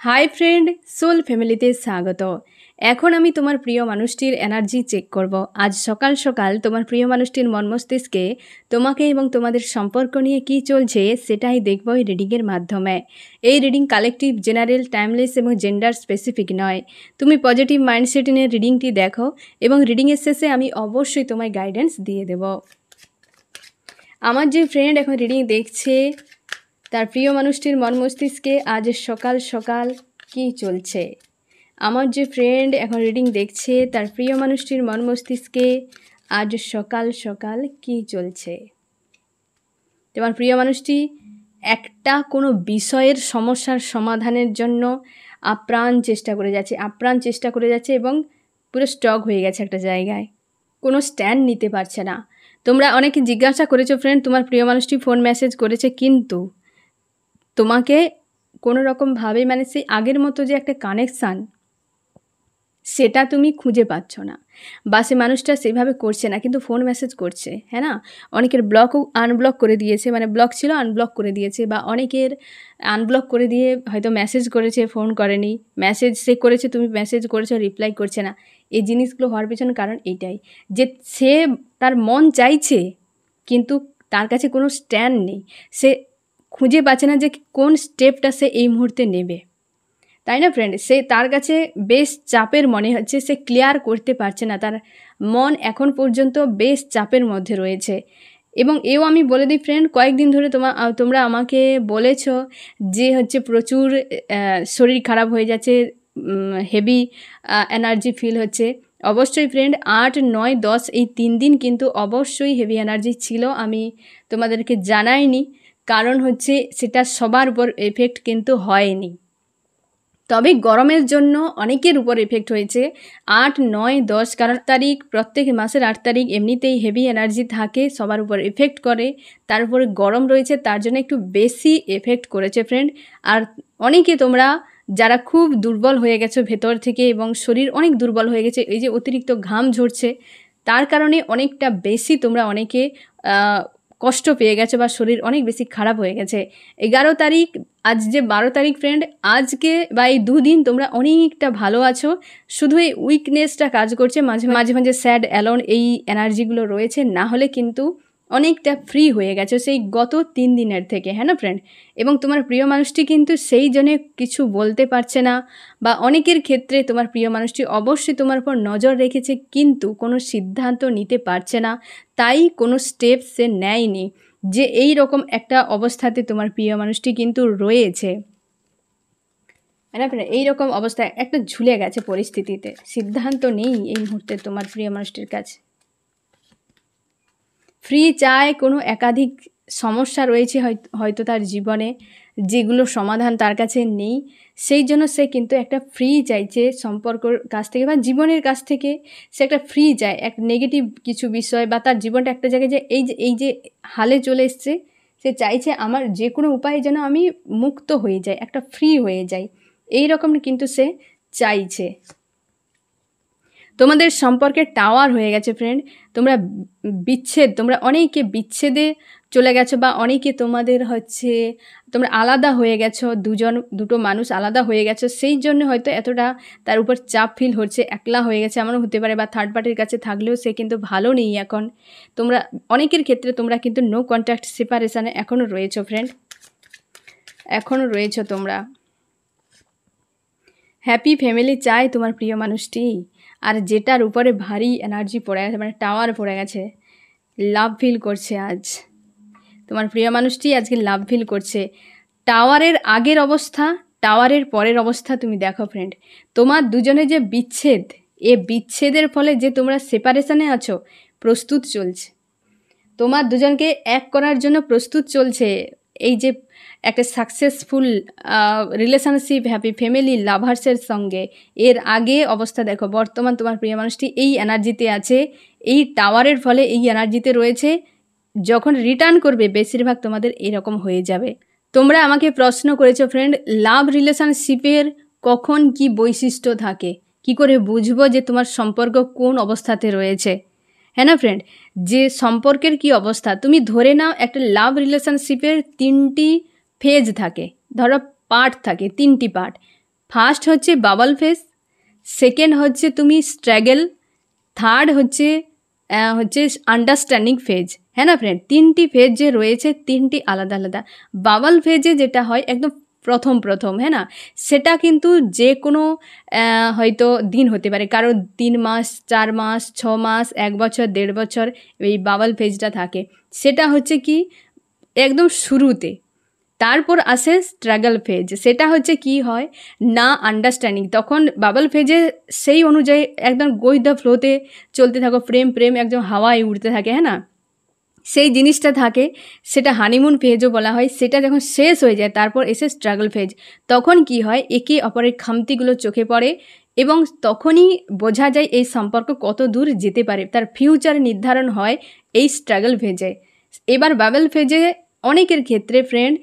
Hi friend, soul ফ্যামিলিতে স্বাগত। এখন আমি তোমার প্রিয় মানুষটির এনার্জি চেক করব। আজ সকাল সকাল তোমার প্রিয় মানুষটির মন মস্তিষ্কে তোমাকে এবং তোমাদের সম্পর্ক নিয়ে কী চলছে সেটাই দেখব এই রিডিংয়ের মাধ্যমে। এই রিডিং কালেকটিভ, জেনারেল, টাইমলেস এবং জেন্ডার স্পেসিফিক নয়। তুমি পজিটিভ মাইন্ডসেট নিয়ে রিডিংটি দেখো এবং রিডিংয়ের শেষে আমি অবশ্যই তোমায় গাইডেন্স দিয়ে দেব। আমার যে ফ্রেন্ড এখন রিডিং দেখছে তার প্রিয় মানুষটির মন মস্তিষ্কে আজ সকাল সকাল কী চলছে। আমার যে ফ্রেন্ড এখন রিডিং দেখছে তার প্রিয় মানুষটির মন মস্তিষ্কে আজ সকাল সকাল কী চলছে। তোমার প্রিয় মানুষটি একটা কোনো বিষয়ের সমস্যার সমাধানের জন্য আপ্রাণ চেষ্টা করে যাচ্ছে এবং পুরো স্টক হয়ে গেছে একটা জায়গায়, কোনো স্ট্যান্ড নিতে পারছে না। তোমরা অনেকে জিজ্ঞাসা করেছো ফ্রেন্ড, তোমার প্রিয় মানুষটি ফোন মেসেজ করেছে, কিন্তু তোমাকে কোনো রকমভাবে সেই আগের মতো যে একটা কানেকশান সেটা তুমি খুঁজে পাচ্ছ না, বা সে মানুষটা সেভাবে করছে না, কিন্তু ফোন মেসেজ করছে। হ্যাঁ না, অনেকের ব্লকও আনব্লক করে দিয়েছে, ব্লক ছিল আনব্লক করে দিয়েছে, বা অনেকের আনব্লক করে দিয়ে হয়তো মেসেজ করেছে, ফোন করেনি, মেসেজ সে করেছে, তুমি মেসেজ করেছো, রিপ্লাই করছে না। এই জিনিসগুলো হওয়ার পেছনে কারণ এইটাই যে সে তার মন চাইছে কিন্তু তার কাছে কোনো স্ট্যান্ড নেই। সে খুঁজে পাচ্ছে না যে কোন স্টেপটা সে এই মুহূর্তে নেবে, তাই না ফ্রেন্ড? সে তার কাছে বেশ চাপের মনে হচ্ছে, সে ক্লিয়ার করতে পারছে না, তার মন এখন পর্যন্ত বেশ চাপের মধ্যে রয়েছে। এবং এও আমি বলে দিই ফ্রেন্ড, কয়েকদিন ধরে তোমরা আমাকে বলেছ যে প্রচুর শরীর খারাপ হয়ে যাচ্ছে, হেভি এনার্জি ফিল হচ্ছে। অবশ্যই ফ্রেন্ড, 8, 9, 10 এই 3 দিন কিন্তু অবশ্যই হেভি এনার্জি ছিল। আমি তোমাদেরকে জানাইনি, কারণ সেটা সবার উপর এফেক্ট কিন্তু হয়নি। তবে গরমের জন্য অনেকের উপর এফেক্ট হয়েছে 8, 9, 10, কারণ তারিখ প্রত্যেক মাসের 8 তারিখ এমনিতেই হেভি এনার্জি থাকে, সবার উপর এফেক্ট করে। তার উপরে গরম রয়েছে, তার জন্য একটু বেশি এফেক্ট করেছে ফ্রেন্ড। আর অনেকে তোমরা যারা খুব দুর্বল হয়ে গেছো ভেতর থেকে এবং শরীর অনেক দুর্বল হয়ে গেছে, এই যে অতিরিক্ত ঘাম ঝরছে তার কারণে অনেকটা বেশি তোমরা অনেকে কষ্ট পেয়ে গেছে বা শরীর অনেক বেশি খারাপ হয়ে গেছে। 11 তারিখ, আজ যে 12 তারিখ ফ্রেন্ড, আজকে বা এই 2 দিন তোমরা অনেকটা ভালো আছো। শুধু এই উইকনেসটা কাজ করছে, মাঝে মাঝে স্যাড, অ্যালোন এই এনার্জিগুলো রয়েছে, না হলে কিন্তু অনেকটা ফ্রি হয়ে গেছে সেই গত 3 দিনের থেকে। হ্যাঁ না ফ্রেন্ড? এবং তোমার প্রিয় মানুষটি কিন্তু সেই জন্যে কিছু বলতে পারছে না, বা অনেকের ক্ষেত্রে তোমার প্রিয় মানুষটি অবশ্যই তোমার উপর নজর রেখেছে কিন্তু কোনো সিদ্ধান্ত নিতে পারছে না, তাই কোনো স্টেপ সে নেয়নি। যে এই রকম একটা অবস্থাতে তোমার প্রিয় মানুষটি কিন্তু রয়েছে, এই রকম অবস্থায় একটা ঝুলে গেছে পরিস্থিতিতে, সিদ্ধান্ত নেই এই মুহূর্তে তোমার প্রিয় মানুষটির কাছে। ফ্রি চায়, কোনো একাধিক সমস্যা রয়েছে হয়তো তার জীবনে, যেগুলো সমাধান তার কাছে নেই, সেই জন্য সে কিন্তু একটা ফ্রি চাইছে সম্পর্কর কাছ থেকে বা জীবনের কাছ থেকে। সে একটা ফ্রি চায়, এক নেগেটিভ কিছু বিষয় বা তার জীবনটা একটা জায়গায় যে এই যে হালে চলে এসছে, সে চাইছে আমার যে কোনো উপায়ে যেন আমি মুক্ত হয়ে যাই, একটা ফ্রি হয়ে যাই, এই রকম কিন্তু সে চাইছে। তোমাদের সম্পর্কে টাওয়ার হয়ে গেছে ফ্রেন্ড। তোমরা অনেকে বিচ্ছেদে চলে গেছো, বা অনেকে তোমরা আলাদা হয়ে গেছো, দুটো মানুষ আলাদা হয়ে গেছো, সেই জন্য হয়তো এতটা তার উপর চাপ ফিল হচ্ছে, একলা হয়ে গেছে এমনও হতে পারে, বা থার্ড পার্টির কাছে থাকলেও সে কিন্তু ভালো নেই এখন। তোমরা অনেকের ক্ষেত্রে তোমরা কিন্তু নো কন্ট্যাক্ট সেপারেশানে এখনও রয়েছো ফ্রেন্ড, এখনও রয়েছো তোমরা। হ্যাপি ফ্যামিলি চাই তোমার প্রিয় মানুষটি, আর যেটার উপরে ভারী এনার্জি পড়ে গেছে, টাওয়ার পড়ে গেছে, লাভ ফিল করছে আজ তোমার প্রিয় মানুষটি, আজকে লাভ ফিল করছে। টাওয়ারের আগের অবস্থা, টাওয়ারের পরের অবস্থা তুমি দেখো ফ্রেন্ড। তোমার দুজনে যে বিচ্ছেদ, এ বিচ্ছেদের ফলে যে তোমরা সেপারেশনে আছো, প্রস্তুত চলছে, তোমার দুজনকে এক করার জন্য প্রস্তুত চলছে। এই যে একটা সাকসেসফুল রিলেশনশিপ, হ্যাপি ফ্যামিলি, লাভার্সের সঙ্গে, এর আগে অবস্থা দেখো। বর্তমান তোমার প্রিয় মানুষটি এই এনার্জিতে আছে, এই টাওয়ারের ফলে এই এনার্জিতে রয়েছে। যখন রিটার্ন করবে বেশিরভাগ তোমাদের এরকম হয়ে যাবে। তোমরা আমাকে প্রশ্ন করেছো ফ্রেন্ড, লাভ রিলেশনশিপের কখন কি বৈশিষ্ট্য থাকে, কি করে বুঝবো যে তোমার সম্পর্ক কোন অবস্থাতে রয়েছে? হ্যাঁ না ফ্রেন্ড, যে সম্পর্কের কি অবস্থা, তুমি ধরে নাও একটা লাভ রিলেশনশিপের 3টি ফেজ থাকে, ধরো পার্ট থাকে, 3টি পার্ট। ফার্স্ট হচ্ছে বাবল ফেজ, সেকেন্ড হচ্ছে তুমি স্ট্রাগল, থার্ড হচ্ছে আন্ডারস্ট্যান্ডিং ফেজ। হ্যাঁ না ফ্রেন্ড, তিনটি ফেজ যে রয়েছে, তিনটি আলাদা আলাদা। বাবল ফেজে যেটা হয় একদম প্রথম, হ্যাঁ না, সেটা কিন্তু যে কোনো হয়তো দিন হতে পারে, কারো 3 মাস, 4 মাস, 6 মাস, 1 বছর, 1.5 বছর এই বাবল ফেজটা থাকে। সেটা হচ্ছে কি একদম শুরুতে। তারপর আসে স্ট্রাগল ফেজ, সেটা হচ্ছে কি হয় না আন্ডারস্ট্যান্ডিং। তখন বাবল ফেজে সেই অনুযায়ী একদম গো দ্য ফ্লোতে চলতে থাকো, প্রেম একদম হাওয়ায় উড়তে থাকে, হ্যাঁ না, সেই জিনিসটা থাকে, সেটা হানিমুন ফেজও বলা হয়। সেটা যখন শেষ হয়ে যায় তারপর এসে স্ট্রাগল ফেজ। তখন কি হয়, একে অপরের খামতিগুলো চোখে পড়ে এবং তখনই বোঝা যায় এই সম্পর্ক কত দূর যেতে পারে, তার ফিউচার নির্ধারণ হয় এই স্ট্রাগল ফেজে। এবার বাবল ফেজে অনেকের ক্ষেত্রে ফ্রেন্ড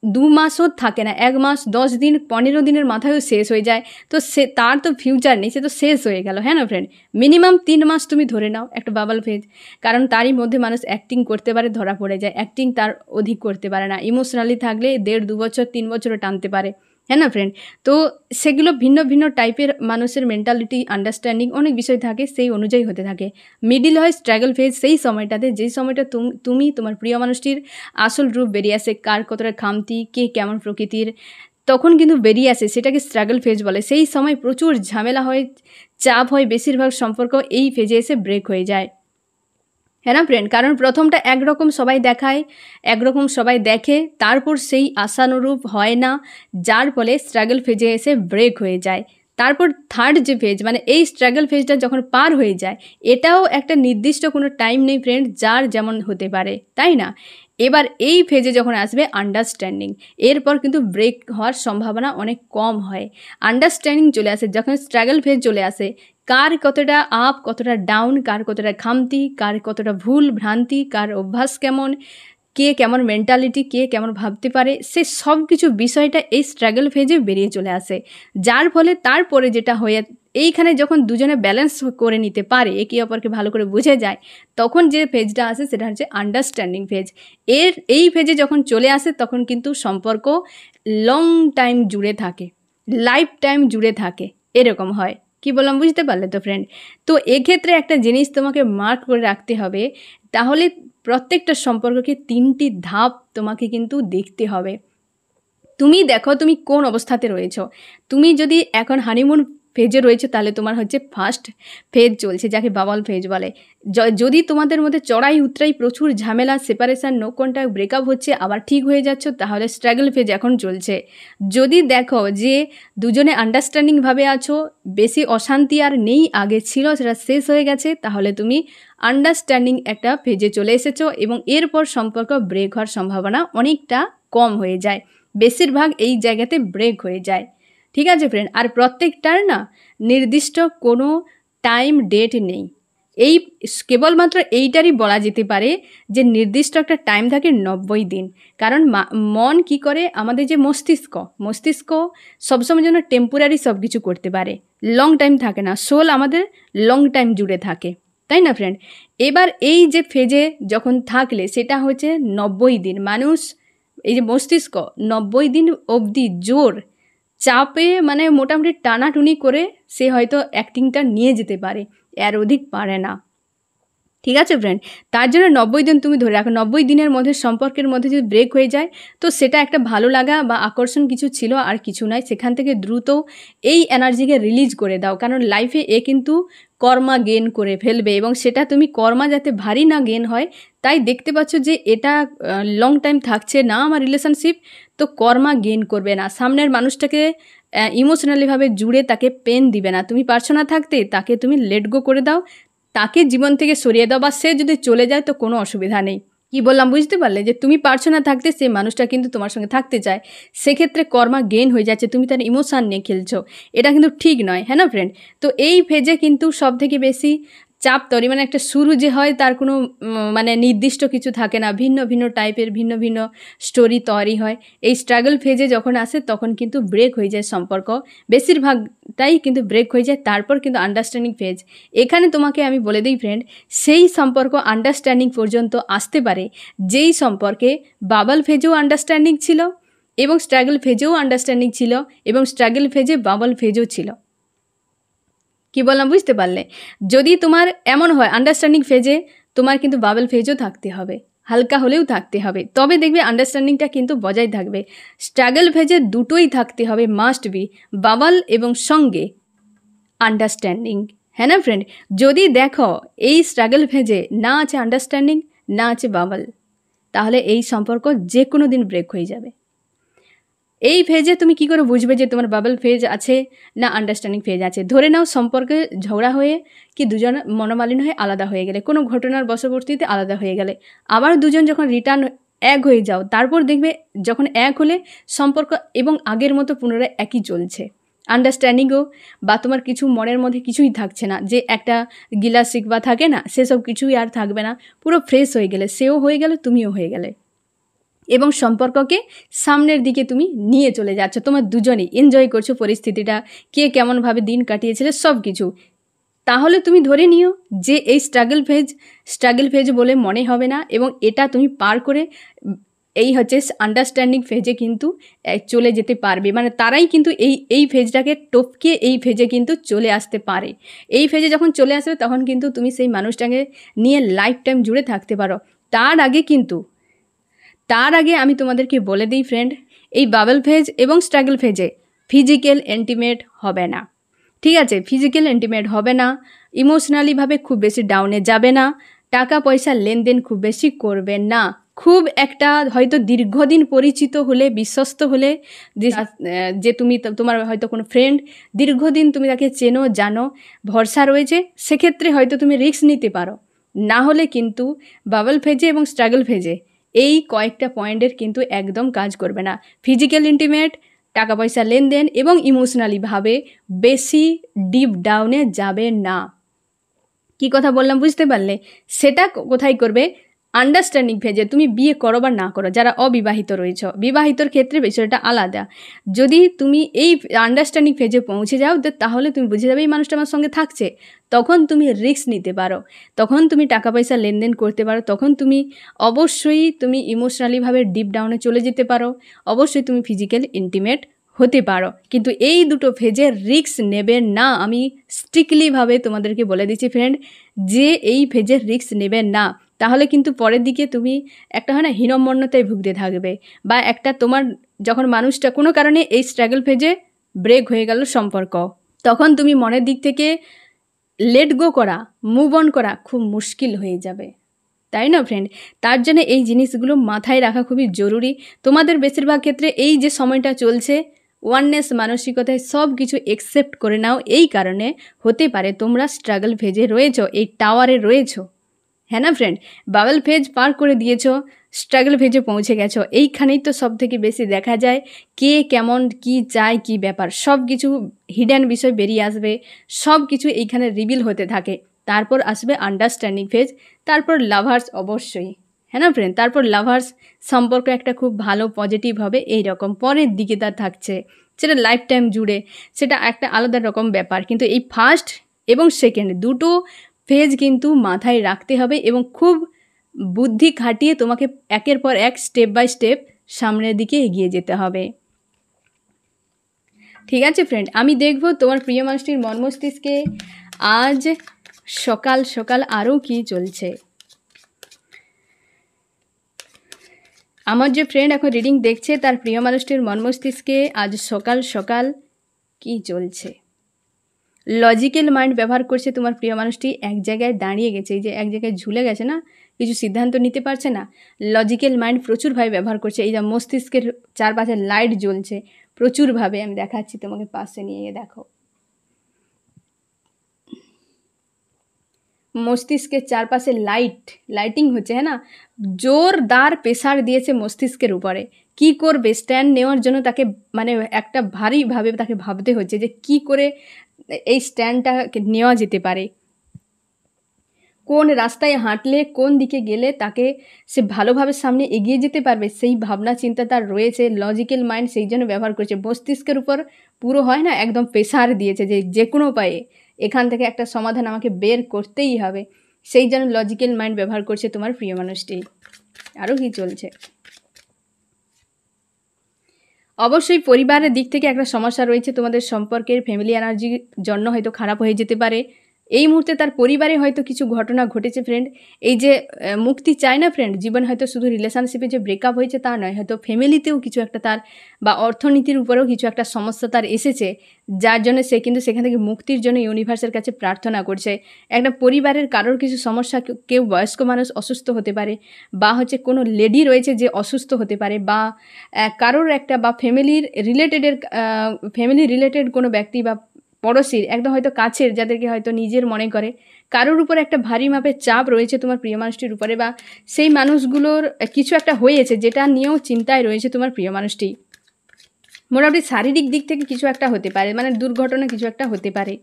2 মাসও থাকে না, 1 মাস, 10 দিন, 15 দিনের মাথায়ও শেষ হয়ে যায়। তো সে তার তো ফিউচার নেই, সে তো শেষ হয়ে গেল, হ্যাঁ না ফ্রেন্ড। মিনিমাম 3 মাস তুমি ধরে নাও একটা বাবল ফেজ, কারণ তারই মধ্যে মানুষ অ্যাক্টিং করতে পারে, ধরা পড়ে যায়, অ্যাক্টিং তার অধিক করতে পারে না। ইমোশনালি থাকলে 1.5-2 বছর, 3 বছরও টানতে পারে, হ্যাঁ না ফ্রেন্ড। তো সেগুলো ভিন্ন টাইপের মানুষের মেন্টালিটি, আন্ডারস্ট্যান্ডিং অনেক বিষয় থাকে, সেই অনুযায়ী হতে থাকে। মিডিল হয় স্ট্রাগল ফেজ, সেই সময়টাতে, যেই সময়টা তুমি তোমার প্রিয় মানুষটির আসল রূপ বেরিয়ে আসে, কার কতটা খামতি, কে কেমন প্রকৃতির, তখন কিন্তু বেরিয়ে আসে, সেটাকে স্ট্রাগল ফেজ বলে। সেই সময় প্রচুর ঝামেলা হয়, চাপ হয়, বেশিরভাগ সম্পর্ক এই ফেজে এসে ব্রেক হয়ে যায়, হ্যাঁ না ফ্রেন্ড। কারণ প্রথমটা একরকম সবাই দেখায়, একরকম সবাই দেখে, তারপর সেই আশানুরূপ হয় না, যার ফলে স্ট্রাগল ফেজে এসে ব্রেক হয়ে যায়। তারপর থার্ড যে ফেজ, মানে এই স্ট্রাগল ফেজটা যখন পার হয়ে যায়, এটাও একটা নির্দিষ্ট কোনো টাইম নেই ফ্রেন্ড, যার যেমন হতে পারে, তাই না। এবার এই ফেজে যখন আসবে আন্ডারস্ট্যান্ডিং, এরপর কিন্তু ব্রেক হওয়ার সম্ভাবনা অনেক কম হয়। আন্ডারস্ট্যান্ডিং চলে আসে যখন স্ট্রাগল ফেজ চলে আসে, কার কতটা আপ, কতটা ডাউন, কার কতটা খামতি, কার কতটা ভুল ভ্রান্তি, কার অভ্যাস কেমন, কে কেমন মেন্টালিটি, কে কেমন ভাবতে পারে, সে সব কিছু বিষয়টা এই স্ট্রাগল ফেজে বেরিয়ে চলে আসে। যার ফলে তারপরে যেটা হয়ে, এইখানে যখন দুজনে ব্যালেন্স করে নিতে পারে, একে অপরকে ভালো করে বুঝে যায়, তখন যে ফেজটা আসে সেটা হচ্ছে আন্ডারস্ট্যান্ডিং ফেজ। এই ফেজে যখন চলে আসে তখন কিন্তু সম্পর্ক লং টাইম জুড়ে থাকে, লাইফ টাইম জুড়ে থাকে, এরকম হয়। কি বললাম বুঝতে পারলে তো ফ্রেন্ড। তো এক্ষেত্রে একটা জিনিস তোমাকে মার্ক করে রাখতে হবে, তাহলে প্রত্যেকটা সম্পর্ককে 3টি ধাপ তোমাকে কিন্তু দেখতে হবে। তুমি দেখো তুমি কোন অবস্থাতে রয়েছো। তুমি যদি এখন হানিমুন ফেজে রয়েছে, তাহলে তোমার হচ্ছে ফার্স্ট ফেজ চলছে, যাকে বাবল ফেজ বলে। যদি তোমাদের মধ্যে চড়াই উতরাই, প্রচুর ঝামেলা, সেপারেশন, নো কন্ট্যাক্ট, ব্রেকআপ হচ্ছে, আবার ঠিক হয়ে যাচ্ছ, তাহলে স্ট্রাগল ফেজ এখন চলছে। যদি দেখো যে দুজনে আন্ডারস্ট্যান্ডিংভাবে আছো, বেশি অশান্তি আর নেই, আগে ছিল সেটা শেষ হয়ে গেছে, তাহলে তুমি আন্ডারস্ট্যান্ডিং একটা ফেজে চলে এসেছো এবং এরপর সম্পর্ক ব্রেক হওয়ার সম্ভাবনা অনেকটা কম হয়ে যায়। বেশিরভাগ এই জায়গাতে ব্রেক হয়ে যায়, ঠিক আছে ফ্রেন্ড। আর প্রত্যেকটার না নির্দিষ্ট কোনো টাইম ডেট নেই, এই কেবলমাত্র এইটারই বলা যেতে পারে যে নির্দিষ্ট একটা টাইম থাকে 90 দিন। কারণ মন কি করে, আমাদের যে মস্তিষ্ক সবসময় জন্য টেম্পোরারি সব কিছু করতে পারে, লং টাইম থাকে না। সোল আমাদের লং টাইম জুড়ে থাকে, তাই না ফ্রেন্ড। এবার এই যে ফেজে যখন থাকলে, সেটা হচ্ছে 90 দিন। মানুষ এই যে মস্তিষ্ক 90 দিন অবধি জোর চাপে, মানে মোটামুটি টানাটুনি করে সে হয়তো অ্যাক্টিংটা নিয়ে যেতে পারে, এর অধিক পারে না, ঠিক আছে ফ্রেন্ড। তার জন্য 90 দিন তুমি ধরে রাখো। 90 দিনের মধ্যে সম্পর্কের মধ্যে যদি ব্রেক হয়ে যায়, তো সেটা একটা ভালো লাগা বা আকর্ষণ কিছু ছিল, আর কিছু নয়। সেখান থেকে দ্রুত এই এনার্জিকে রিলিজ করে দাও, কারণ লাইফে এ কিন্তু কর্মা গেন করে ফেলবে, এবং সেটা তুমি কর্মা যাতে ভারী না গেন হয়, তাই দেখতে পাচ্ছ যে এটা লং টাইম থাকছে না আমার রিলেশনশিপ, তো কর্মা গেন করবে না, সামনের মানুষটাকে ইমোশনালিভাবে জুড়ে তাকে পেন দিবে না। তুমি পারছো না থাকতে, তাকে তুমি লেট গো করে দাও, তাকে জীবন থেকে সরিয়ে দাও, বা সে যদি চলে যায় তো কোনো অসুবিধা নেই। কি বললাম বুঝতে পারলে, যে তুমি পারছো না থাকতে, সেই মানুষটা কিন্তু তোমার সঙ্গে থাকতে চায়, সেক্ষেত্রে কর্মা গেন হয়ে যাচ্ছে, তুমি তার ইমোশান নিয়ে খেলছো, এটা কিন্তু ঠিক নয়, হ্যাঁ না ফ্রেন্ড। তো এই ফেজে কিন্তু সব থেকে বেশি চাপ তৈরি, মানে একটা শুরু যে হয় তার কোনো মানে নির্দিষ্ট কিছু থাকে না, ভিন্ন টাইপের ভিন্ন স্টোরি তৈরি হয়। এই স্ট্রাগল ফেজে যখন আসে তখন কিন্তু ব্রেক হয়ে যায় সম্পর্ক, বেশিরভাগটাই কিন্তু ব্রেক হয়ে যায়। তারপর কিন্তু আন্ডারস্ট্যান্ডিং ফেজ। এখানে তোমাকে আমি বলে দিই ফ্রেন্ড, সেই সম্পর্ক আন্ডারস্ট্যান্ডিং পর্যন্ত আসতে পারে যেই সম্পর্কে বাবল ফেজেও আন্ডারস্ট্যান্ডিং ছিল এবং স্ট্রাগল ফেজেও আন্ডারস্ট্যান্ডিং ছিল এবং স্ট্রাগল ফেজে বাবল ফেজও ছিল। কি বললাম বুঝতে পারলে? যদি তোমার এমন হয় আন্ডারস্ট্যান্ডিং ফেজে, তোমার কিন্তু বাবল ফেজও থাকতে হবে, হালকা হলেও থাকতে হবে, তবে দেখবে আন্ডারস্ট্যান্ডিংটা কিন্তু বজায় থাকবে। স্ট্রাগল ফেজে দুটোই থাকতে হবে, মাস্ট বি, বাবল এবং সঙ্গে আন্ডারস্ট্যান্ডিং। হ্যাঁ না ফ্রেন্ড? যদি দেখো এই স্ট্রাগল ফেজে না আছে আন্ডারস্ট্যান্ডিং, না আছে বাবল, তাহলে এই সম্পর্ক যে কোনো দিন ব্রেক হয়ে যাবে। এই ফেজে তুমি কি করে বুঝবে যে তোমার বাবল ফেজ আছে না আন্ডারস্ট্যান্ডিং ফেজ আছে? ধরে নাও সম্পর্কে ঝগড়া হয়ে কি দুজন মনোমালিন্য হয়ে আলাদা হয়ে গেলে, কোনো ঘটনার বশবর্তীতে আলাদা হয়ে গেলে, আবার দুজন যখন রিটার্ন এক হয়ে যাও, তারপর দেখবে যখন এক হলে সম্পর্ক এবং আগের মতো পুনরায় একই চলছে। আন্ডারস্ট্যান্ডিংও বা তোমার কিছু মনের মধ্যে কিছুই থাকছে না, যে একটা গিলা শিকবা থাকে না, সেসব কিছুই আর থাকবে না, পুরো ফ্রেশ হয়ে গেলে, সেও হয়ে গেল, তুমিও হয়ে গেলে, এবং সম্পর্ককে সামনের দিকে তুমি নিয়ে চলে যাচ্ছ। তোমার দুজনেই এনজয় করছো পরিস্থিতিটা, কে কেমনভাবে দিন কাটিয়েছিলে সব কিছু। তাহলে তুমি ধরে নিও যে এই স্ট্রাগল ফেজ বলে মনে হবে না, এবং এটা তুমি পার করে এই হচ্ছে আন্ডারস্ট্যান্ডিং ফেজে কিন্তু চলে যেতে পারবে। মানে তারাই কিন্তু এই ফেজটাকে টপকে এই ফেজে কিন্তু চলে আসতে পারে। এই ফেজে যখন চলে আসবে তখন কিন্তু তুমি সেই মানুষটাকে নিয়ে লাইফ টাইম জুড়ে থাকতে পারো। তার আগে আমি তোমাদেরকে বলে দিই ফ্রেন্ড, এই বাবল ফেজ এবং স্ট্রাগল ফেজে ফিজিক্যাল ইন্টিমেট হবে না, ঠিক আছে? ফিজিক্যাল ইন্টিমেট হবে না, ইমোশনালিভাবে খুব বেশি ডাউনে যাবে না, টাকা পয়সা লেনদেন খুব বেশি করবে না। খুব একটা হয়তো দীর্ঘদিন পরিচিত হলে, বিশ্বস্ত হলে, যে তুমি তোমার হয়তো কোনো ফ্রেন্ড দীর্ঘদিন তুমি তাকে চেনো, জানো, ভরসা রয়েছে, সেক্ষেত্রে হয়তো তুমি রিস্ক নিতে পারো। না হলে কিন্তু বাবল ফেজে এবং স্ট্রাগল ফেজে এই কয়েকটা পয়েন্টের কিন্তু একদম কাজ করবে না। ফিজিক্যাল ইন্টিমেট, টাকা পয়সা লেনদেন এবং ইমোশনালিভাবে বেশি ডিপ ডাউনে যাবে না। কি কথা বললাম বুঝতে পারলে? সেটা কোথায় করবে? আন্ডারস্ট্যান্ডিং ফেজে। তুমি বিয়ে করো বা না করো, যারা অবিবাহিত রয়েছ, বিবাহিতর ক্ষেত্রে বিষয়টা আলাদা। যদি তুমি এই আন্ডারস্ট্যান্ডিং ফেজে পৌঁছে যাও, তাহলে তুমি বুঝে যাবে এই মানুষটা আমার সঙ্গে থাকছে, তখন তুমি রিস্ক নিতে পারো, তখন তুমি টাকা পয়সা লেনদেন করতে পারো, তখন তুমি অবশ্যই তুমি ইমোশনালিভাবে ডিপ ডাউনে চলে যেতে পারো, অবশ্যই তুমি ফিজিক্যাল ইন্টিমেট হতে পারো। কিন্তু এই দুটো ফেজের রিস্ক নেবে না। আমি স্ট্রিক্টলিভাবে তোমাদেরকে বলে দিচ্ছি ফ্রেন্ড, যে এই ফেজের রিস্ক নেবে না, তাহলে কিন্তু পরের দিকে তুমি একটা হয় না হীনম্মন্যতায় ভুগতে থাকবে, বা একটা তোমার যখন মানুষটা কোনো কারণে এই স্ট্রাগল ফেজে ব্রেক হয়ে গেল সম্পর্ক, তখন তুমি মনের দিক থেকে লেট গো করা, মুভ অন করা খুব মুশকিল হয়ে যাবে, তাই না ফ্রেন্ড? তার জন্য এই জিনিসগুলো মাথায় রাখা খুবই জরুরি। তোমাদের বেশিরভাগ ক্ষেত্রে এই যে সময়টা চলছে, ওয়াননেস মানসিকতায় সব কিছু একসেপ্ট করে নাও। এই কারণে হতে পারে তোমরা স্ট্রাগল ফেজে রয়েছো, এই টাওয়ারে রয়েছো, হ্যাঁ না ফ্রেন্ড? বাবল ফেজ পার করে দিয়েছো, স্ট্রাগল ফেজে পৌঁছে গেছো। এইখানেই তো সব থেকে বেশি দেখা যায় কে কেমন, কি চায়, কি ব্যাপার, সব কিছু হিডেন বিষয় বেরিয়ে আসবে, সব কিছু এইখানে রিভিল হতে থাকে। তারপর আসবে আন্ডারস্ট্যান্ডিং ফেজ, তারপর লাভার্স, অবশ্যই, হ্যাঁ না ফ্রেন্ড? তারপর লাভার্স সম্পর্ক একটা খুব ভালো পজিটিভ হবে, এইরকম পরের দিকে তার থাকছে, সেটা লাইফ টাইম জুড়ে, সেটা একটা আলাদা রকম ব্যাপার। কিন্তু এই ফার্স্ট এবং সেকেন্ড দুটো ফেজ কিন্তু মাথায় রাখতে হবে, এবং খুব বুদ্ধি খাটিয়ে তোমাকে একের পর এক স্টেপ বাই স্টেপ সামনের দিকে এগিয়ে যেতে হবে। ঠিক আছে ফ্রেন্ড? আমি দেখব তোমার প্রিয় মানুষটির মন মস্তিষ্কে আজ সকাল সকাল আরও কি চলছে। আমার যে ফ্রেন্ড এখন রিডিং দেখছে, তার প্রিয় মানুষটির মন মস্তিষ্কে আজ সকাল সকাল কি চলছে। লজিক্যাল মাইন্ড ব্যবহার করছে তোমার প্রিয় মানুষটি, এক জায়গায় দাঁড়িয়ে গেছে, এই যে এক জায়গায় ঝুলে গেছে না, কিছু সিদ্ধান্ত নিতে পারছে না, লজিক্যাল মাইন্ড প্রচুরভাবে ব্যবহার করছে। এই যে মস্তিষ্কের চারপাশে লাইট জ্বলছে প্রচুরভাবে, আমি দেখাচ্ছি তোমাকে, পাশে নিয়ে দেখো, মস্তিষ্কের চারপাশে লাইটিং হচ্ছে, হ্যাঁ না? জোরদার প্রেসার দিয়েছে মস্তিষ্কের উপরে। কি করবে স্ট্যান্ড নেওয়ার জন্য তাকে, মানে একটা ভারীভাবে তাকে ভাবতে হচ্ছে যে কি করে এই স্ট্যান্ডটা নেওয়া যেতে পারে, কোন রাস্তায় হাঁটলে, কোন দিকে গেলে তাকে সে ভালোভাবে সামনে এগিয়ে যেতে পারবে, সেই ভাবনা চিন্তা তার রয়েছে। লজিক্যাল মাইন্ড সেই জন্য ব্যবহার করছে, মস্তিষ্কের উপর পুরো হয় না একদম প্রেসার দিয়েছে যে যে কোনো উপায়ে এখান থেকে একটা সমাধান আমাকে বের করতেই হবে, সেই জন্য লজিক্যাল মাইন্ড ব্যবহার করছে তোমার প্রিয় মানুষটি। আরও কি চলছে? অবশ্যই পরিবারের দিক থেকে একটা সমস্যা রয়েছে, তোমাদের সম্পর্কের ফ্যামিলি এনার্জির জন্য হয়তো খারাপ হয়ে যেতে পারে। এই মুহূর্তে তার পরিবারে হয়তো কিছু ঘটনা ঘটেছে ফ্রেন্ড। এই যে মুক্তি চায় না ফ্রেন্ড, জীবন হয়তো শুধু রিলেশনশিপে যে ব্রেকআপ হয়েছে তা নয়, হয়তো ফ্যামিলিতেও কিছু একটা তার বা অর্থনীতির উপরেও কিছু একটা সমস্যা তার এসেছে, যার জন্য সে কিন্তু সেখান থেকে মুক্তির জন্য ইউনিভার্সের কাছে প্রার্থনা করছে। একটা পরিবারের কারোর কিছু সমস্যা, কেউ বয়স্ক মানুষ অসুস্থ হতে পারে, বা হচ্ছে কোনো লেডি রয়েছে যে অসুস্থ হতে পারে, বা কারোর একটা বা ফ্যামিলি রিলেটেড কোনো ব্যক্তি বা পড়োশির একদম হয়তো কাছের, যাদেরকে হয়তো নিজের মনে করে, কারোর উপর একটা ভারী মাপের চাপ রয়েছে তোমার প্রিয় মানুষটির উপরে, বা সেই মানুষগুলোর কিছু একটা হয়েছে যেটা নিয়েও চিন্তায় রয়েছে তোমার প্রিয় মানুষটি। মোটামুটি শারীরিক দিক থেকে কিছু একটা হতে পারে, মানে দুর্ঘটনা কিছু একটা হতে পারে।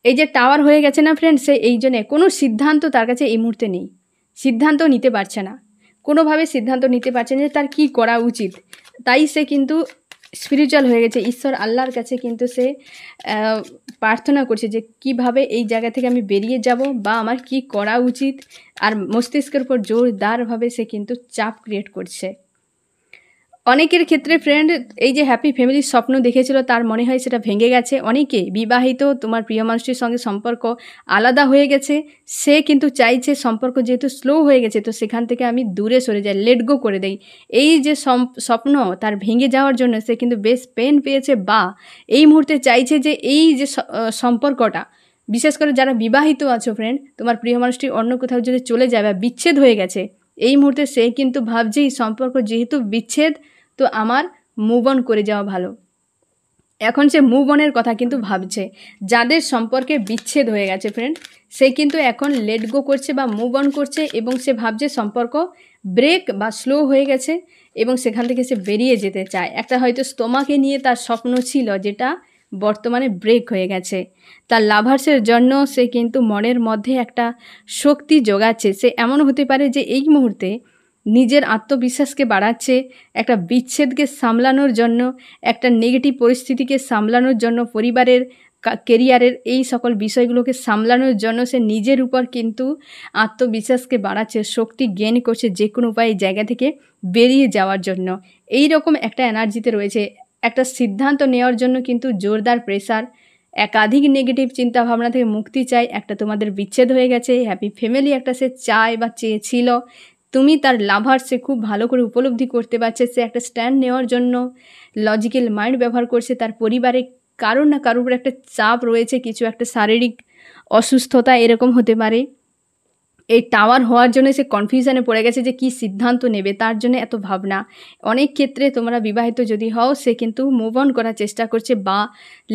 এই যে টাওয়ার হয়ে গেছে না ফ্রেন্ড, সে এই জন্যে কোনো সিদ্ধান্ত তার কাছে এই মুহূর্তে নেই, সিদ্ধান্ত নিতে পারছে না, কোনোভাবে সিদ্ধান্ত নিতে পারছে না যে তার কী করা উচিত। তাই সে কিন্তু স্পিরিচুয়াল হয়ে গেছে, ঈশ্বর আল্লাহর কাছে কিন্তু সে প্রার্থনা করছে যে কিভাবে এই জায়গা থেকে আমি বেরিয়ে যাব, বা আমার কি করা উচিত। আর মস্তিষ্কের উপর জোরদারভাবে সে কিন্তু চাপ ক্রিয়েট করছে। অনেকের ক্ষেত্রে ফ্রেন্ড এই যে হ্যাপি ফ্যামিলির স্বপ্ন দেখেছিল, তার মনে হয় সেটা ভেঙে গেছে। অনেকে বিবাহিত, তোমার প্রিয় মানুষটির সঙ্গে সম্পর্ক আলাদা হয়ে গেছে, সে কিন্তু চাইছে সম্পর্ক যেহেতু স্লো হয়ে গেছে, তো সেখান থেকে আমি দূরে সরে যাই, লেট গো করে দেই। এই যে স্বপ্ন তার ভেঙে যাওয়ার জন্য সে কিন্তু বেশ পেন পেয়েছে, বা এই মুহূর্তে চাইছে যে এই যে সম্পর্কটা, বিশেষ করে যারা বিবাহিত আছো ফ্রেন্ড, তোমার প্রিয় মানুষটি অন্য কোথাও যদি চলে যায় বা বিচ্ছেদ হয়ে গেছে, এই মুহূর্তে সে কিন্তু ভাবছে এই সম্পর্ক যেহেতু বিচ্ছেদ, তো আমার মুভ অন করে যাওয়া ভালো। এখন সে মুভ অনের কথা কিন্তু ভাবছে। যাদের সম্পর্কে বিচ্ছেদ হয়ে গেছে ফ্রেন্ড, সে কিন্তু এখন লেট গো করছে বা মুভ অন করছে, এবং সে ভাবছে সম্পর্ক ব্রেক বা স্লো হয়ে গেছে, এবং সেখান থেকে সে বেরিয়ে যেতে চায়। একটা হয়তো তোমাকে নিয়ে তার স্বপ্ন ছিল, যেটা বর্তমানে ব্রেক হয়ে গেছে। তার লাভার্সের জন্য সে কিন্তু মনের মধ্যে একটা শক্তি জোগাচ্ছে। সে এমন হতে পারে যে এই মুহূর্তে নিজের আত্মবিশ্বাসকে বাড়াচ্ছে, একটা বিচ্ছেদকে সামলানোর জন্য, একটা নেগেটিভ পরিস্থিতিকে সামলানোর জন্য, পরিবারের কেরিয়ারের এই সকল বিষয়গুলোকে সামলানোর জন্য সে নিজের উপর কিন্তু আত্মবিশ্বাসকে বাড়াচ্ছে, শক্তি গেইন করছে যে কোনো উপায়ে জায়গা থেকে বেরিয়ে যাওয়ার জন্য। এই রকম একটা এনার্জিতে রয়েছে। একটা সিদ্ধান্ত নেওয়ার জন্য কিন্তু জোরদার প্রেসার, একাধিক নেগেটিভ চিন্তাভাবনা থেকে মুক্তি চাই। একটা তোমাদের বিচ্ছেদ হয়ে গেছে, হ্যাপি ফ্যামিলি একটা সে চায় বা চেয়েছিল, তুমি তার লাভার, সে খুব ভালো করে উপলব্ধি করতে পারছে। সে একটা স্ট্যান্ড নেওয়ার জন্য লজিক্যাল মাইন্ড ব্যবহার করছে। তার পরিবারে কারোর না কারোর উপর একটা চাপ রয়েছে, কিছু একটা শারীরিক অসুস্থতা এরকম হতে পারে। এই টাওয়ার হওয়ার জন্য সে কনফিউশনে পড়ে গেছে যে কী সিদ্ধান্ত নেবে, তার জন্য এত ভাবনা। অনেক ক্ষেত্রে তোমরা বিবাহিত যদি হও, সে কিন্তু মুভ অন করার চেষ্টা করছে বা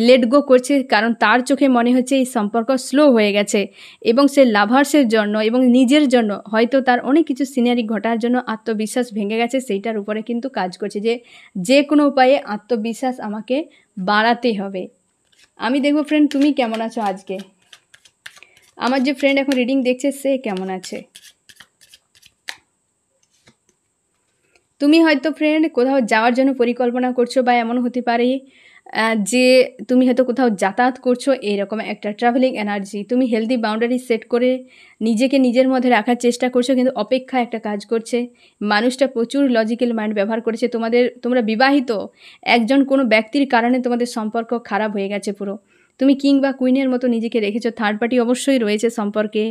লেট গো করছে, কারণ তার চোখে মনে হচ্ছে এই সম্পর্ক স্লো হয়ে গেছে, এবং সে লাভার্সের জন্য এবং নিজের জন্য হয়তো তার অনেক কিছু সিনারি ঘটার জন্য আত্মবিশ্বাস ভেঙে গেছে, সেইটার উপরে কিন্তু কাজ করছে যে যে কোনো উপায়ে আত্মবিশ্বাস আমাকে বাড়াতে হবে। আমি দেখব ফ্রেন্ড তুমি কেমন আছো আজকে। আমার যে ফ্রেন্ড এখন রিডিং দেখছে সে কেমন আছে। তুমি হয়তো ফ্রেন্ড কোথাও যাওয়ার জন্য পরিকল্পনা করছো, বা এমন হতে পারে যে তুমি হয়তো কোথাও যাতায়াত করছো, এরকম একটা ট্রাভেলিং এনার্জি। তুমি হেলদি বাউন্ডারি সেট করে নিজেকে নিজের মধ্যে রাখার চেষ্টা করছো, কিন্তু অপেক্ষা একটা কাজ করছে। মানুষটা প্রচুর লজিক্যাল মাইন্ড ব্যবহার করেছে। তোমরা বিবাহিত, একজন কোনো ব্যক্তির কারণে তোমাদের সম্পর্ক খারাপ হয়ে গেছে পুরো। তুমি কিং বা কুইনের মতো নিজেকে রেখেছো। থার্ড পার্টি অবশ্যই রয়েছে সম্পর্কে,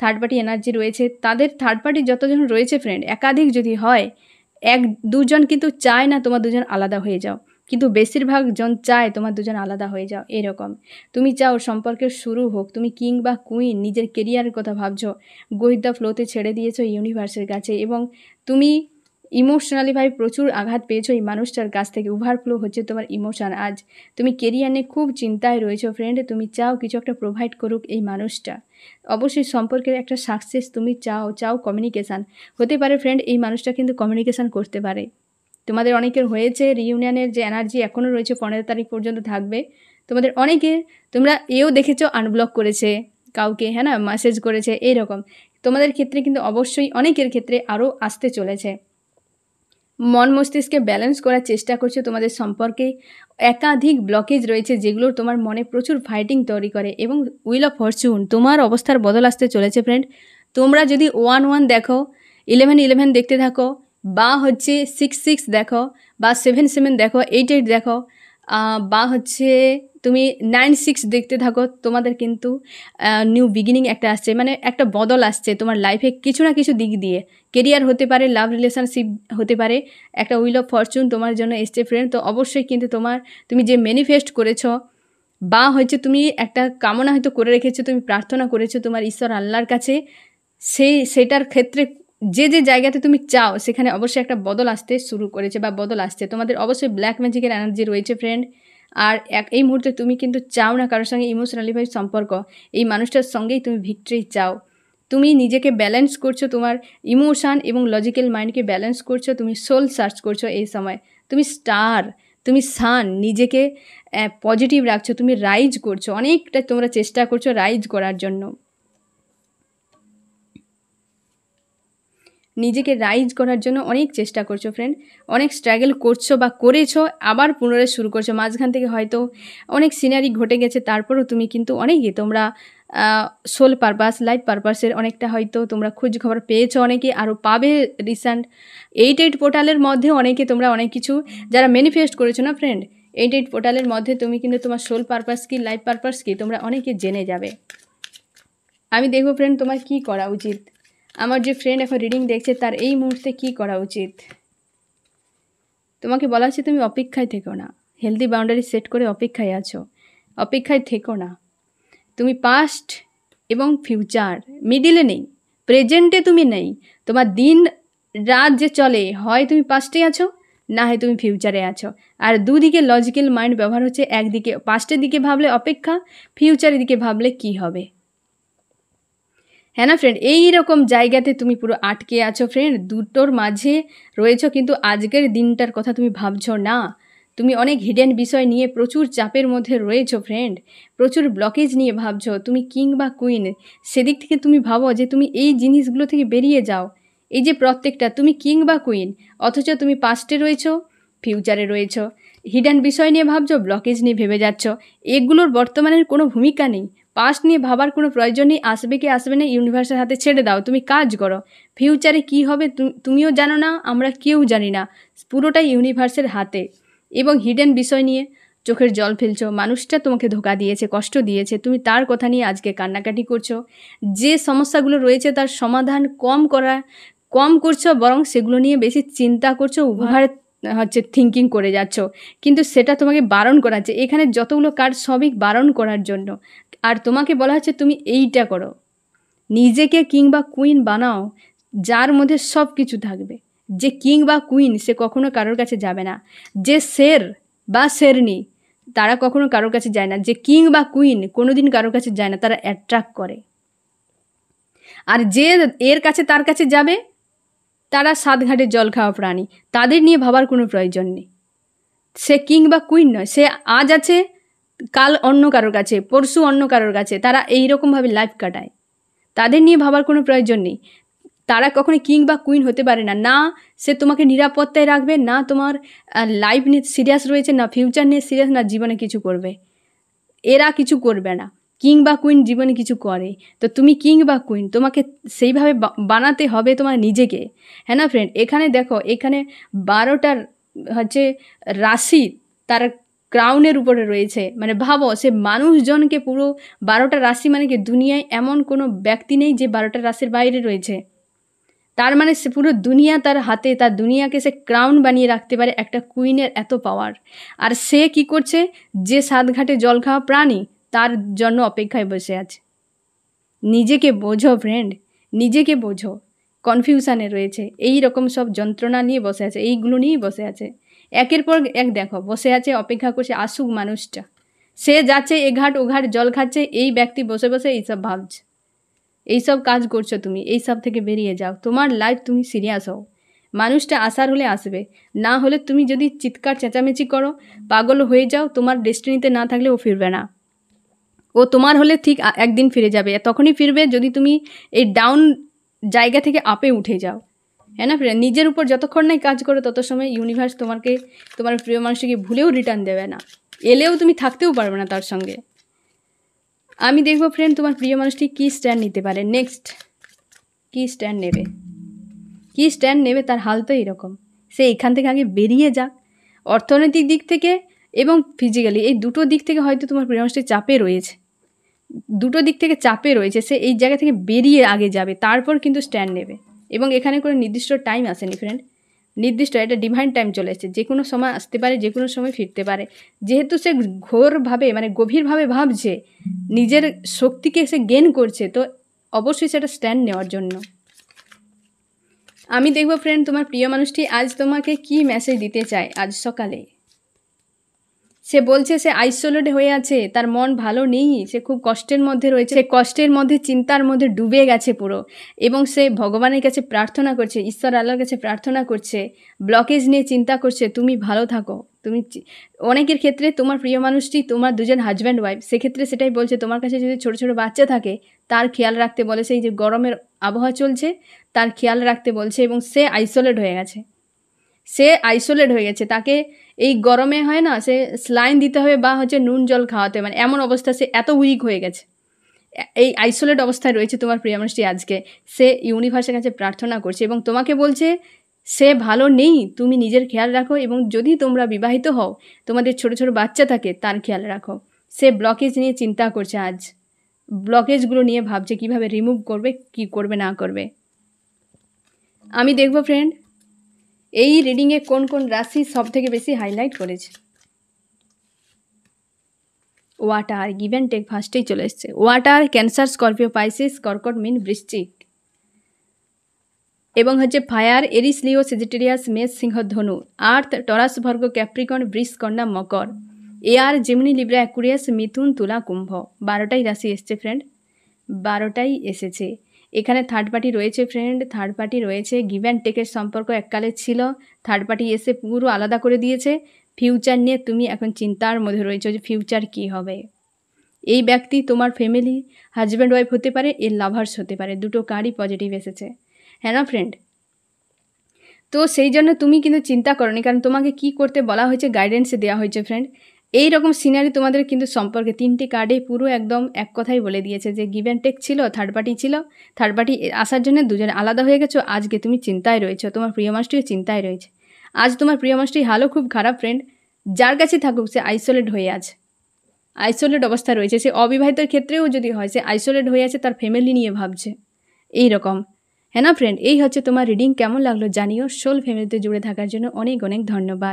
থার্ড পার্টি এনার্জি রয়েছে। তাদের থার্ড পার্টি যতজন রয়েছে ফ্রেন্ড, একাধিক যদি হয়, এক দুজন কিন্তু চায় না তোমার দুজন আলাদা হয়ে যাও, কিন্তু বেশিরভাগ জন চায় তোমার দুজন আলাদা হয়ে যাও। এরকম তুমি চাও সম্পর্কের শুরু হোক। তুমি কিং বা কুইন, নিজের কেরিয়ারের কথা ভাবছো, গো উইথ দ্য ফ্লোতে ছেড়ে দিয়েছো ইউনিভার্সের কাছে, এবং তুমি ইমোশনালিভাবে প্রচুর আঘাত পেয়েছো এই মানুষটার কাছ থেকে। ওভারফ্লো হচ্ছে তোমার ইমোশন। আজ তুমি কেরিয়ার নিয়ে খুব চিন্তায় রয়েছো ফ্রেন্ড। তুমি চাও কিছু একটা প্রোভাইড করুক এই মানুষটা। অবশ্যই সম্পর্কের একটা সাকসেস তুমি চাও কমিউনিকেশান। হতে পারে ফ্রেন্ড এই মানুষটা কিন্তু কমিউনিকেশান করতে পারে। তোমাদের অনেকের হয়েছে রিইউনিয়নের যে এনার্জি এখনও রয়েছে, 15 তারিখ পর্যন্ত থাকবে। তোমাদের অনেকে, তোমরা এও দেখেছো আনব্লক করেছে কাউকে, হ্যাঁ না, মেসেজ করেছে, এইরকম তোমাদের ক্ষেত্রে কিন্তু অবশ্যই অনেকের ক্ষেত্রে আরও আসতে চলেছে। মন মস্তিষ্কে ব্যালেন্স করার চেষ্টা করছে। তোমাদের সম্পর্কে একাধিক ব্লকেজ রয়েছে, যেগুলো তোমার মনে প্রচুর ফাইটিং তৈরি করে, এবং হুইল অফ ফরচুন, তোমার অবস্থার বদল আসতে চলেছে ফ্রেন্ড। তোমরা যদি 1-1 দেখো, 11-11 দেখতে থাকো, বা হচ্ছে 6 দেখো, বা 7 দেখো, 8 দেখো, বা হচ্ছে তুমি 9 6 দেখতে থাকো, তোমাদের কিন্তু নিউ বিগিনিং একটা আসছে, মানে একটা বদল আসছে তোমার লাইফে কিছু না কিছু দিক দিয়ে। কেরিয়ার হতে পারে, লাভ রিলেশনশিপ হতে পারে, একটা হুইল অফ ফরচুন তোমার জন্য এসছে ফ্রেন্ড। তো অবশ্যই কিন্তু তুমি যে ম্যানিফেস্ট করেছো, বা হচ্ছে তুমি একটা কামনা হয়তো করে রেখেছো, তুমি প্রার্থনা করেছো তোমার ঈশ্বর আল্লাহর কাছে, সেটার ক্ষেত্রে যে জায়গাতে তুমি চাও সেখানে অবশ্যই একটা বদল আসতে শুরু করেছে বা বদল আসছে। তোমাদের অবশ্যই ব্ল্যাক ম্যাজিকের এনার্জি রয়েছে ফ্রেন্ড। আর এই মুহূর্তে তুমি কিন্তু চাও না কারোর সঙ্গে ইমোশনালি ভাবে সম্পর্ক, এই মানুষটার সঙ্গেই তুমি ভিক্টরি চাও। তুমি নিজেকে ব্যালেন্স করছো, তোমার ইমোশন এবং লজিক্যাল মাইন্ডকে ব্যালেন্স করছো, তুমি সোল সার্চ করছো এই সময়। তুমি স্টার, তুমি সান, নিজেকে পজিটিভ রাখছো, তুমি রাইজ করছো, অনেকটা তোমরা চেষ্টা করছো রাইজ করার জন্য, নিজেকে রাইজ করার জন্য অনেক চেষ্টা করছো ফ্রেন্ড। অনেক স্ট্রাগল করছো বা করেছো, আবার পুনরায় শুরু করছো। মাঝখান থেকে হয়তো অনেক সিনারি ঘটে গেছে, তারপরেও তুমি কিন্তু অনেকই তোমরা সোল পারপাস, লাইফ পারপাসের অনেকটা হয়তো তোমরা খোঁজ খবর পেয়েছো, অনেকে আরও পাবে। রিসেন্ট 8 পোর্টালের মধ্যে অনেকে তোমরা অনেক কিছু যারা ম্যানিফেস্ট করেছো না ফ্রেন্ড, 8 পোর্টালের মধ্যে তুমি কিন্তু তোমার সোল পারপাস কি, লাইফ পারপাস কি, তোমরা অনেকে জেনে যাবে। আমি দেখবো ফ্রেন্ড তোমার কি করা উচিত। আমার যে ফ্রেন্ড এখন রিডিং দেখছে তার এই মুহূর্তে কি করা উচিত। তোমাকে বলা হচ্ছে তুমি অপেক্ষায় থেকো না, হেলদি বাউন্ডারি সেট করে অপেক্ষায় আছো, অপেক্ষায় থেকো না। তুমি পাস্ট এবং ফিউচার মিডিলে নেই, প্রেজেন্টে তুমি নেই। তোমার দিন রাত যে চলে, হয় তুমি পাস্টে আছো, না হয় তুমি ফিউচারে আছো। আর দুদিকে লজিক্যাল মাইন্ড ব্যবহার হচ্ছে, একদিকে পাস্টের দিকে ভাবলে অপেক্ষা, ফিউচারের দিকে ভাবলে কি হবে। হ্যাঁ না ফ্রেন্ড, এই রকম জায়গাতে তুমি পুরো আটকে আছো ফ্রেন্ড, দুটোর মাঝে রয়েছো। কিন্তু আজকের দিনটার কথা তুমি ভাবছো না, তুমি অনেক হিডেন বিষয় নিয়ে প্রচুর চাপের মধ্যে রয়েছো ফ্রেন্ড, প্রচুর ব্লকেজ নিয়ে ভাবছো। তুমি কিং বা কুইন, সেদিক থেকে তুমি ভাবো যে তুমি এই জিনিসগুলো থেকে বেরিয়ে যাও। এই যে প্রত্যেকটা তুমি কিং বা কুইন, অথচ তুমি পাস্টে রয়েছো, ফিউচারে রয়েছো, হিডেন বিষয় নিয়ে ভাবছো, ব্লকেজ নিয়ে ভেবে যাচ্ছ। এগুলোর বর্তমানের কোনো ভূমিকা নেই, পাস্ট নিয়ে ভাবার কোনো প্রয়োজন নেই। আসবে কি আসবে না ইউনিভার্সের হাতে ছেড়ে দাও, তুমি কাজ করো। ফিউচারে কি হবে তুমিও জানো না, আমরা কেউ জানি না, পুরোটাই ইউনিভার্সের হাতে। এবং হিডেন বিষয় নিয়ে চোখের জল ফেলছো, মানুষটা তোমাকে ধোকা দিয়েছে, কষ্ট দিয়েছে, তুমি তার কথা নিয়ে আজকে কান্নাকাটি করছো। যে সমস্যাগুলো রয়েছে তার সমাধান কম করছো, বরং সেগুলো নিয়ে বেশি চিন্তা করছো, ওভার হচ্ছে থিঙ্কিং করে যাচ্ছ। কিন্তু সেটা তোমাকে বারণ করাচ্ছে, এখানে যতগুলো কার্ড সবই বারণ করার জন্য। আর তোমাকে বলা হচ্ছে তুমি এইটা করো, নিজেকে কিং বা কুইন বানাও, যার মধ্যে সব কিছু থাকবে। যে কিং বা কুইন সে কখনো কারোর কাছে যাবে না, যে শের বা শেরনি তারা কখনো কারোর কাছে যায় না, যে কিং বা কুইন কোনোদিন কারোর কাছে যায় না, তারা অ্যাট্রাক্ট করে। আর যে এর কাছে তার কাছে যাবে তারা 7 ঘাটে জল খাওয়া প্রাণী, তাদের নিয়ে ভাবার কোনো প্রয়োজন নেই। সে কিং বা কুইন নয়, সে আজ আছে কাল অন্য কারোর কাছে, পরশু অন্য কারোর কাছে, তারা এইরকমভাবে লাইফ কাটায়, তাদের নিয়ে ভাবার কোনো প্রয়োজন নেই। তারা কখনো কিং বা কুইন হতে পারে না, না সে তোমাকে নিরাপত্তায় রাখবে, না তোমার লাইফ নিয়ে সিরিয়াস রয়েছে, না ফিউচার নিয়ে সিরিয়াস, না জীবনে কিছু করবে। এরা কিছু করবে না, কিং বা কুইন জীবনে কিছু করে। তো তুমি কিং বা কুইন, তোমাকে সেইভাবে বানাতে হবে তোমার নিজেকে। হ্যাঁ না ফ্রেন্ড, এখানে দেখো, এখানে 12টার হচ্ছে রাশি তার ক্রাউনের উপরে রয়েছে। মানে ভাবো, সে মানুষজনকে পুরো 12টা রাশি, মানে কি দুনিয়ায় এমন কোনো ব্যক্তি নেই যে 12টা রাশির বাইরে রয়েছে। তার মানে সে পুরো দুনিয়া তার হাতে, তার দুনিয়াকে সে ক্রাউন বানিয়ে রাখতে পারে, একটা কুইনের এত পাওয়ার। আর সে কি করছে, যে 7 ঘাটে জল খাওয়া প্রাণী তার জন্য অপেক্ষায় বসে আছে। নিজেকে বোঝো ফ্রেন্ড, নিজেকে বোঝো, কনফিউশানে রয়েছে, এই রকম সব যন্ত্রণা নিয়ে বসে আছে, এইগুলো নিয়েই বসে আছে। একের পর এক দেখো বসে আছে, অপেক্ষা করছে আসুক মানুষটা। সে যাচ্ছে এ ঘাট ও ঘাট জল খাচ্ছে, এই ব্যক্তি বসে বসে এইসব ভাবছে। এইসব কাজ করছো তুমি, এইসব থেকে বেরিয়ে যাও, তোমার লাইফ তুমি সিরিয়াস হও। মানুষটা আসার হলে আসবে, না হলে তুমি যদি চিৎকার চেঁচামেচি করো, পাগল হয়ে যাও, তোমার ডেস্টিনিতে না থাকলে ও ফিরবে না। ও তোমার হলে ঠিক একদিন ফিরে যাবে, তখনই ফিরবে যদি তুমি এই ডাউন জায়গা থেকে আপে উঠে যাও। হ্যাঁ না ফ্রেন্ড, নিজের উপর যতক্ষণ নাই কাজ করো তত সময় ইউনিভার্স তোমাকে, তোমার প্রিয় মানুষটিকে ভুলেও রিটার্ন দেবে না, এলেও তুমি থাকতেও পারবে না তার সঙ্গে। আমি দেখবো ফ্রেন্ড তোমার প্রিয় মানুষটি কী স্ট্যান্ড নিতে পারে, নেক্সট কী স্ট্যান্ড নেবে। কী স্ট্যান্ড নেবে তার হাল তো এরকম। সে এখান থেকে আগে বেরিয়ে যাক। অর্থনৈতিক দিক থেকে এবং ফিজিক্যালি এই দুটো দিক থেকে হয়তো তোমার প্রিয় মানুষটি চাপে রয়েছে, দুটো দিক থেকে চাপে রয়েছে। সে এই জায়গা থেকে বেরিয়ে আগে যাবে, তারপর কিন্তু স্ট্যান্ড নেবে। এবং এখানে কোনো নির্দিষ্ট টাইম আসেনি ফ্রেন্ড, নির্দিষ্ট এটা ডিভাইন টাইম চলে এসেছে। যে কোনো সময় আসতে পারে, যে কোনো সময় ফিরতে পারে। যেহেতু সে ঘোরভাবে মানে গভীরভাবে ভাবছে, নিজের শক্তিকে সে গেন করছে, তো অবশ্যই সেটা স্ট্যান্ড নেওয়ার জন্য। আমি দেখব ফ্রেন্ড তোমার প্রিয় মানুষটি আজ তোমাকে কি মেসেজ দিতে চায় আজ সকালে। সে বলছে সে আইসোলেট হয়ে আছে, তার মন ভালো নেই, সে খুব কষ্টের মধ্যে রয়েছে, সে কষ্টের মধ্যে চিন্তার মধ্যে ডুবে গেছে পুরো। এবং সে ভগবানের কাছে প্রার্থনা করছে, ঈশ্বর আল্লাহর কাছে প্রার্থনা করছে, ব্লকেজ নিয়ে চিন্তা করছে তুমি ভালো থাকো। তুমি অনেকের ক্ষেত্রে তোমার প্রিয় মানুষটি তোমার দুজন হাজব্যান্ড ওয়াইফ, সেক্ষেত্রে সেটাই বলছে তোমার কাছে যদি ছোটো ছোটো বাচ্চা থাকে তার খেয়াল রাখতে বলে। সেই যে গরমের আবহাওয়া চলছে তার খেয়াল রাখতে বলছে। এবং সে আইসোলেট হয়ে গেছে, সে আইসোলেট হয়ে গেছে। তাকে এই গরমে হয় না, সে স্লাইন দিতে হবে বা হচ্ছে নুন জল খাওয়াতে হবে, মানে এমন অবস্থা, সে এত উইক হয়ে গেছে, এই আইসোলেট অবস্থায় রয়েছে তোমার প্রিয় মানুষটি। আজকে সে ইউনিভার্সের কাছে প্রার্থনা করছে এবং তোমাকে বলছে সে ভালো নেই, তুমি নিজের খেয়াল রাখো। এবং যদি তোমরা বিবাহিত হও, তোমাদের ছোটো ছোটো বাচ্চা থাকে, তার খেয়াল রাখো। সে ব্লকেজ নিয়ে চিন্তা করছে, আজ ব্লকেজগুলো নিয়ে ভাবছে কীভাবে রিমুভ করবে, কি করবে না করবে। আমি দেখব ফ্রেন্ড এই রিডিংয়ে কোন কোন রাশি সব থেকে বেশি হাইলাইট করেছে। ওয়াটার, গিভ অ্যান্ড টেক ফার্স্টেই চলে এসছে। ওয়াটার, ক্যান্সার, স্করপিও, পাইসিস, কর্কট, মিন, বৃশ্চিক। এবং হচ্ছে ফায়ার, এরিস, লিও, সেজিটেরিয়াস, মেষ, সিংহ, ধনু। আর্থ, টরাস, ভার্গো, ক্যাপ্রিকর্ন, বৃষ, কন্যা, মকর। এয়ার, জেমিনি, লিব্রা, অ্যাকুরিয়াস, মিথুন, তুলা, কুম্ভ। 12টাই রাশি এসছে ফ্রেন্ড, 12টাই এসেছে। এখানে থার্ড পার্টি রয়েছে ফ্রেন্ড, থার্ড পার্টি রয়েছে। গিভ অ্যান্ড টেকের সম্পর্ক এককালে ছিল, থার্ড পার্টি এসে পুরো আলাদা করে দিয়েছে। ফিউচার নিয়ে তুমি এখন চিন্তার মধ্যে রয়েছো যে ফিউচার কী হবে। এই ব্যক্তি তোমার ফ্যামিলি, হাজব্যান্ড ওয়াইফ হতে পারে, এর লাভার্স হতে পারে, দুটো কার্ডই পজিটিভ এসেছে, হ্যাঁ না ফ্রেন্ড? তো সেই জন্য তুমি কিন্তু চিন্তা করোনি, কারণ তোমাকে কি করতে বলা হয়েছে, গাইডেন্সে দেওয়া হয়েছে ফ্রেন্ড। এই রকম সিনারি তোমাদের কিন্তু সম্পর্কে 3টি কার্ডে পুরো একদম এক কথাই বলে দিয়েছে যে গিভ অ্যান্ড টেক ছিল, থার্ড পার্টি ছিল, থার্ড পার্টি আসার জন্য দুজনে আলাদা হয়ে গেছো। আজকে তুমি চিন্তায় রয়েছো, তোমার প্রিয় মানুষটিও চিন্তায় রয়েছে। আজ তোমার প্রিয় মানুষটির হালও খুব খারাপ ফ্রেন্ড, যার কাছে থাকুক সে আইসোলেট হয়ে আছে, আইসোলেট অবস্থা রয়েছে। সে অবিবাহিতের ক্ষেত্রেও যদি হয়, সে আইসোলেট হয়ে আছে, তার ফ্যামিলি নিয়ে ভাবছে এই রকম, হ্যাঁ না ফ্রেন্ড? এই হচ্ছে তোমার রিডিং। কেমন লাগলো জানিও। সোল ফ্যামিলিতে জুড়ে থাকার জন্য অনেক অনেক ধন্যবাদ।